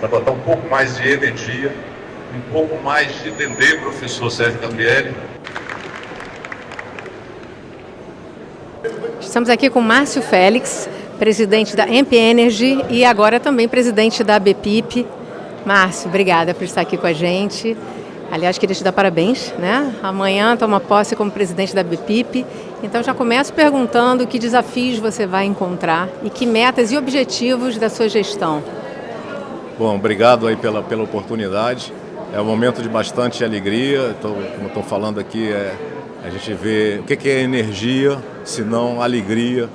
para botar um pouco mais de energia, um pouco mais de entender, professor Sérgio Gabrielli. Estamos aqui com Márcio Félix, presidente da MP Energy e agora também presidente da ABPIP. Márcio, obrigada por estar aqui com a gente. Aliás, queria te dar parabéns, né? Amanhã toma posse como presidente da ABPIP. Então já começo perguntando que desafios você vai encontrar e que metas e objetivos da sua gestão. Bom, obrigado aí pela oportunidade. É um momento de bastante alegria. Como estou falando aqui, a gente vê o que é energia, se não alegria,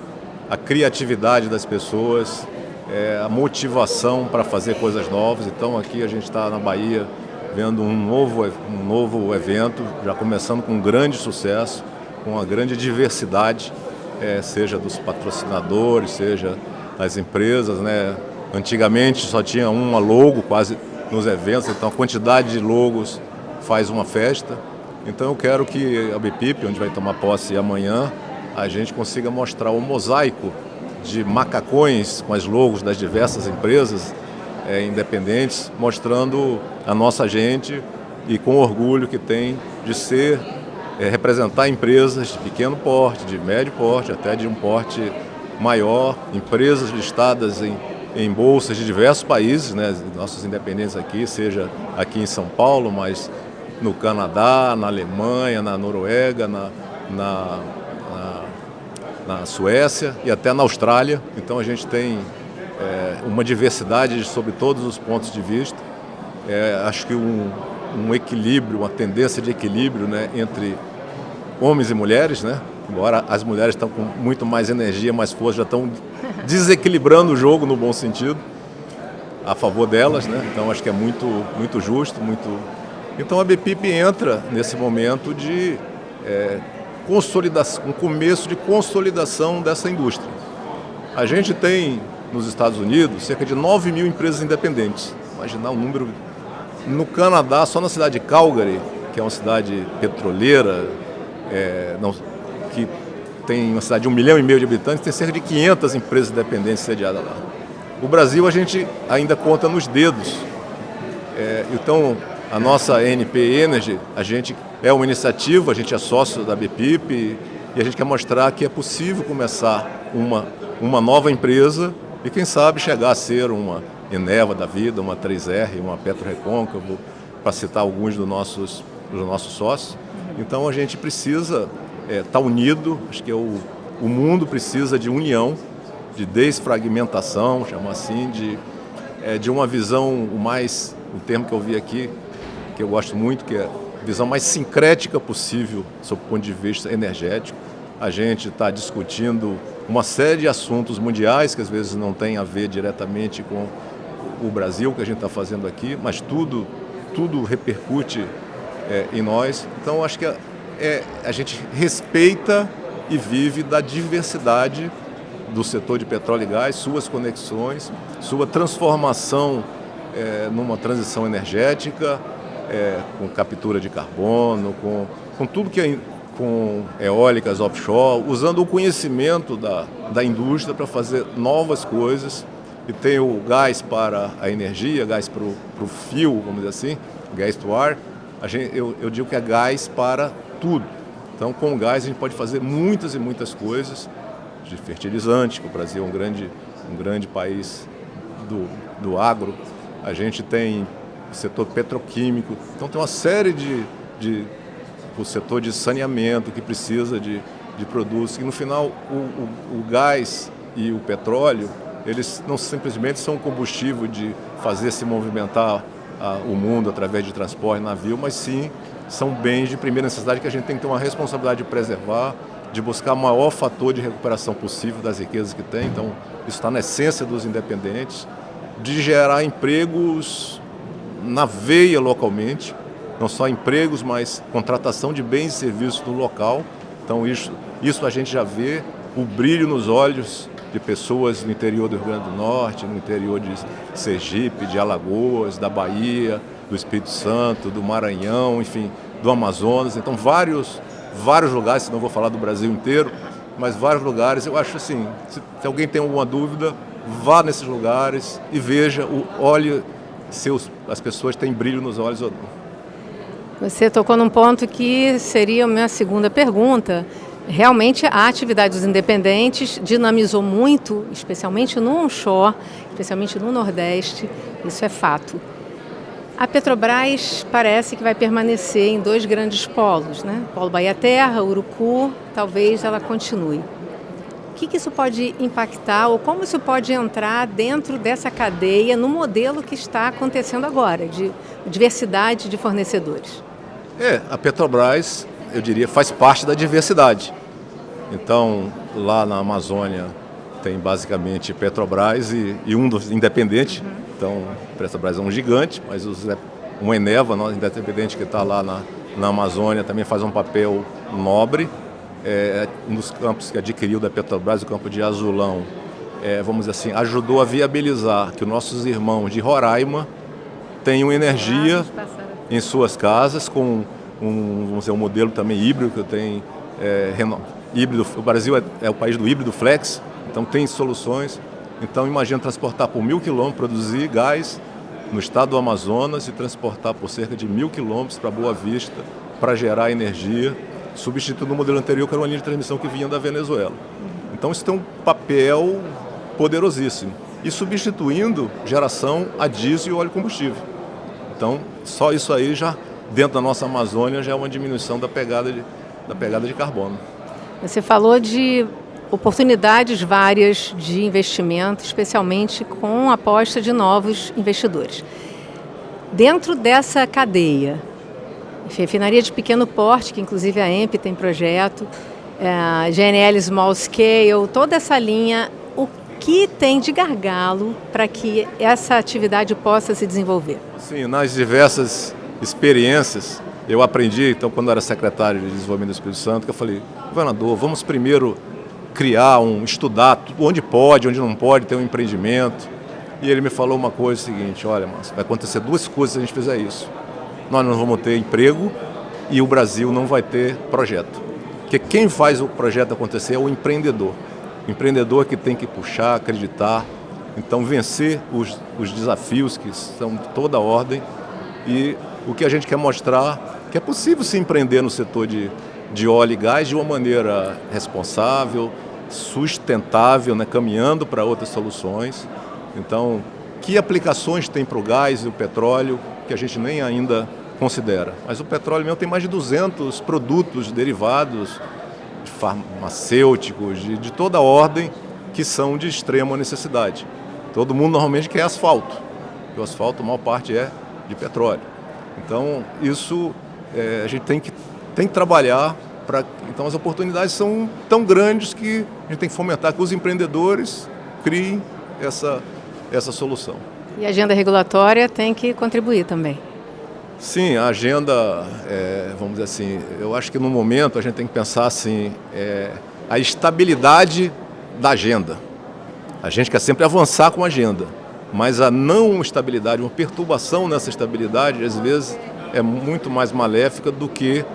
a criatividade das pessoas, a motivação para fazer coisas novas. Então aqui a gente está na Bahia vendo um novo evento, já começando com um grande sucesso, com uma grande diversidade, seja dos patrocinadores, seja das empresas, né? Antigamente só tinha uma logo quase nos eventos, então a quantidade de logos faz uma festa. Então eu quero que a ABPIP, onde vai tomar posse amanhã, a gente consiga mostrar o mosaico de macacões com as logos das diversas empresas independentes, mostrando a nossa gente e com orgulho que tem de representar empresas de pequeno porte, de médio porte, até de um porte maior, empresas listadas em bolsas de diversos países, né? Nossos independentes aqui, seja aqui em São Paulo, mas no Canadá, na Alemanha, na Noruega, na Suécia e até na Austrália. Então a gente tem uma diversidade sobre todos os pontos de vista. Acho que um equilíbrio, uma tendência de equilíbrio, né, entre homens e mulheres, né? Embora as mulheres estão com muito mais energia, mais força, já estão desequilibrando o jogo no bom sentido, a favor delas, né? Então acho que é muito justo, Então a ABPIP entra nesse momento de consolidação, um começo de consolidação dessa indústria. A gente tem nos Estados Unidos cerca de 9 mil empresas independentes. Imaginar um número. No Canadá, só na cidade de Calgary, que é uma cidade petroleira, que tem uma cidade de 1,5 milhão de habitantes, tem cerca de 500 empresas independentes sediadas lá. O Brasil a gente ainda conta nos dedos. Então, a nossa NP Energy, a gente é uma iniciativa, a gente é sócio da ABPIP e a gente quer mostrar que é possível começar uma nova empresa e quem sabe chegar a ser uma Eneva da vida, uma 3R, uma PetroRecôncavo, para citar alguns dos nossos sócios. Então a gente precisa estar unido, acho que o mundo precisa de união, de desfragmentação, chama assim, de uma visão o termo que eu vi aqui, que eu gosto muito, que é a visão mais sincrética possível, sob o ponto de vista energético. A gente está discutindo uma série de assuntos mundiais que às vezes não tem a ver diretamente com o Brasil, que a gente está fazendo aqui, mas tudo repercute em nós. Então, acho que a gente respeita e vive da diversidade do setor de petróleo e gás, suas conexões, sua transformação numa transição energética, com captura de carbono, com tudo que é com eólicas offshore, usando o conhecimento da indústria para fazer novas coisas. E tem o gás para a energia, gás para o fio, vamos dizer assim, gas to ar. Eu digo que é gás para tudo. Então, com o gás a gente pode fazer muitas e muitas coisas, de fertilizante, que o Brasil é um grande país do agro. A gente tem o setor petroquímico. Então, tem uma série o setor de saneamento que precisa de produtos. E, no final, o gás e o petróleo, eles não simplesmente são um combustível de fazer se movimentar o mundo através de transporte, navio, mas sim são bens de primeira necessidade que a gente tem que ter uma responsabilidade de preservar, de buscar o maior fator de recuperação possível das riquezas que tem. Então, isso está na essência dos independentes, de gerar empregos na veia localmente, não só empregos, mas contratação de bens e serviços no local. Então, isso a gente já vê, o brilho nos olhos de pessoas no interior do Rio Grande do Norte, no interior de Sergipe, de Alagoas, da Bahia, do Espírito Santo, do Maranhão, enfim, do Amazonas. Então, vários lugares, se não vou falar do Brasil inteiro, mas vários lugares. Eu acho assim, se alguém tem alguma dúvida, vá nesses lugares e veja, olhe as pessoas têm brilho nos olhos ou não. Você tocou num ponto que seria a minha segunda pergunta. Realmente a atividade dos independentes dinamizou muito, especialmente no onshore, especialmente no Nordeste, isso é fato. A Petrobras parece que vai permanecer em 2 grandes polos, né? Polo Bahia Terra, Urucu, talvez ela continue. O que isso pode impactar ou como isso pode entrar dentro dessa cadeia no modelo que está acontecendo agora, de diversidade de fornecedores? A Petrobras, eu diria, faz parte da diversidade. Então, lá na Amazônia tem basicamente Petrobras e um dos independentes. Então, a Petrobras é um gigante, mas um Eneva, nosso independente que está lá na Amazônia, também faz um papel nobre. Um dos campos que adquiriu da Petrobras, o campo de Azulão, vamos dizer assim, ajudou a viabilizar que os nossos irmãos de Roraima tenham energia em suas casas com vamos dizer, um modelo também híbrido que tem híbrido. O Brasil é o país do híbrido flex, então tem soluções. Então imagina transportar por 1.000 quilômetros, produzir gás no estado do Amazonas e transportar por cerca de 1.000 quilômetros para Boa Vista para gerar energia, substituindo o modelo anterior que era uma linha de transmissão que vinha da Venezuela. Então isso tem um papel poderosíssimo e substituindo geração a diesel e óleo combustível. Então só isso aí já dentro da nossa Amazônia já é uma diminuição da pegada de carbono. Você falou de oportunidades várias de investimento, especialmente com a aposta de novos investidores. Dentro dessa cadeia, refinaria de pequeno porte, que inclusive a ENP tem projeto, GNL Small Scale, toda essa linha, o que tem de gargalo para que essa atividade possa se desenvolver? Sim, nas diversas experiências, eu aprendi, então, quando eu era secretário de Desenvolvimento do Espírito Santo, que eu falei, governador, vamos primeiro criar, estudar onde pode, onde não pode ter um empreendimento. E ele me falou uma coisa seguinte, olha, Márcio, vai acontecer 2 coisas se a gente fizer isso. Nós não vamos ter emprego e o Brasil não vai ter projeto. Porque quem faz o projeto acontecer é o empreendedor. O empreendedor que tem que puxar, acreditar, então vencer os desafios que são de toda a ordem. E o que a gente quer mostrar que é possível se empreender no setor de óleo e gás de uma maneira responsável, sustentável, né, caminhando para outras soluções. Então, que aplicações tem para o gás e o petróleo que a gente nem ainda considera? Mas o petróleo mesmo tem mais de 200 produtos derivados, farmacêuticos, de toda a ordem, que são de extrema necessidade. Todo mundo normalmente quer asfalto, e o asfalto, a maior parte é de petróleo. Então, isso a gente tem que trabalhar para. Então, as oportunidades são tão grandes que a gente tem que fomentar que os empreendedores criem essa solução. E a agenda regulatória tem que contribuir também. Sim, a agenda, vamos dizer assim, eu acho que no momento a gente tem que pensar assim, a estabilidade da agenda. A gente quer sempre avançar com a agenda, mas a não estabilidade, uma perturbação nessa estabilidade, às vezes é muito mais maléfica do que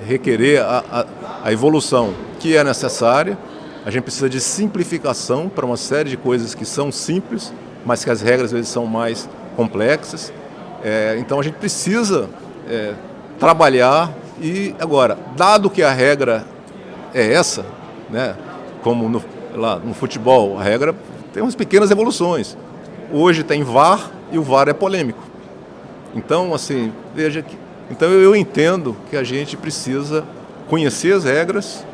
requerer a evolução que é necessária. A gente precisa de simplificação para uma série de coisas que são simples, mas que as regras às vezes são mais complexas. Então a gente precisa trabalhar e agora, dado que a regra é essa, né, como lá no futebol, a regra tem umas pequenas evoluções. Hoje tem VAR e o VAR é polêmico. Então, assim, veja que. Então eu entendo que a gente precisa conhecer as regras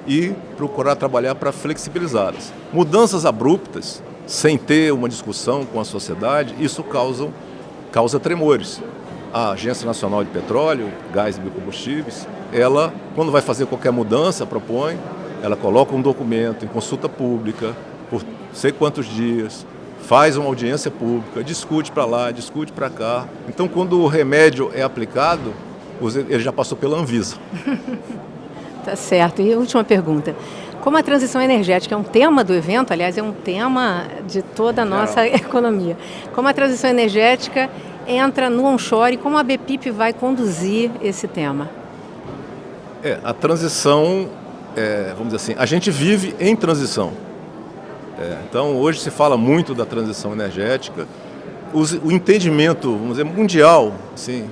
e procurar trabalhar para flexibilizá-las. Mudanças abruptas, sem ter uma discussão com a sociedade, isso causa tremores. A Agência Nacional de Petróleo, Gás e Biocombustíveis, ela, quando vai fazer qualquer mudança, propõe, ela coloca um documento em consulta pública por sei quantos dias, faz uma audiência pública, discute para lá, discute para cá. Então, quando o remédio é aplicado, ele já passou pela Anvisa. Tá certo. E a última pergunta. Como a transição energética é um tema do evento, aliás, é um tema de toda a nossa economia, como a transição energética entra no onshore e como a BPIP vai conduzir esse tema? A transição, vamos dizer assim, a gente vive em transição. Então, hoje se fala muito da transição energética. O entendimento, vamos dizer, mundial, assim,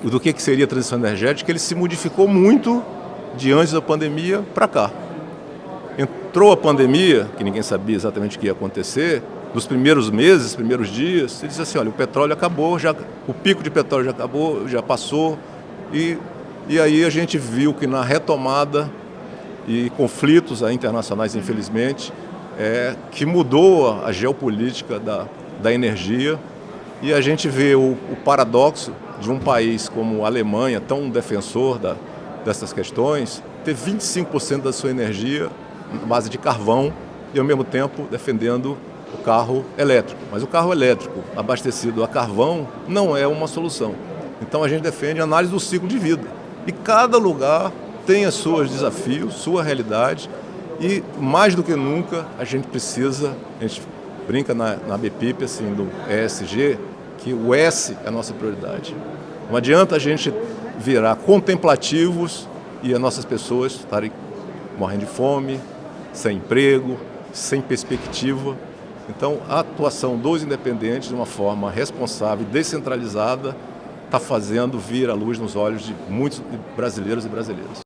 do que seria a transição energética, ele se modificou muito de antes da pandemia para cá. Entrou a pandemia, que ninguém sabia exatamente o que ia acontecer, nos primeiros meses, primeiros dias, ele disse assim, olha, o petróleo acabou, o pico de petróleo já acabou, já passou, e aí a gente viu que na retomada e conflitos internacionais, infelizmente, que mudou a geopolítica da energia, e a gente vê o paradoxo de um país como a Alemanha, tão defensor dessas questões, ter 25% da sua energia na base de carvão e, ao mesmo tempo, defendendo o carro elétrico. Mas o carro elétrico abastecido a carvão não é uma solução. Então a gente defende a análise do ciclo de vida. E cada lugar tem os seus desafios, sua realidade, e mais do que nunca a gente brinca na BPIP, assim, do ESG, que o S é a nossa prioridade. Não adianta a gente virar contemplativos e as nossas pessoas estarem morrendo de fome, sem emprego, sem perspectiva. Então, a atuação dos independentes, de uma forma responsável e descentralizada, está fazendo vir a luz nos olhos de muitos brasileiros e brasileiras.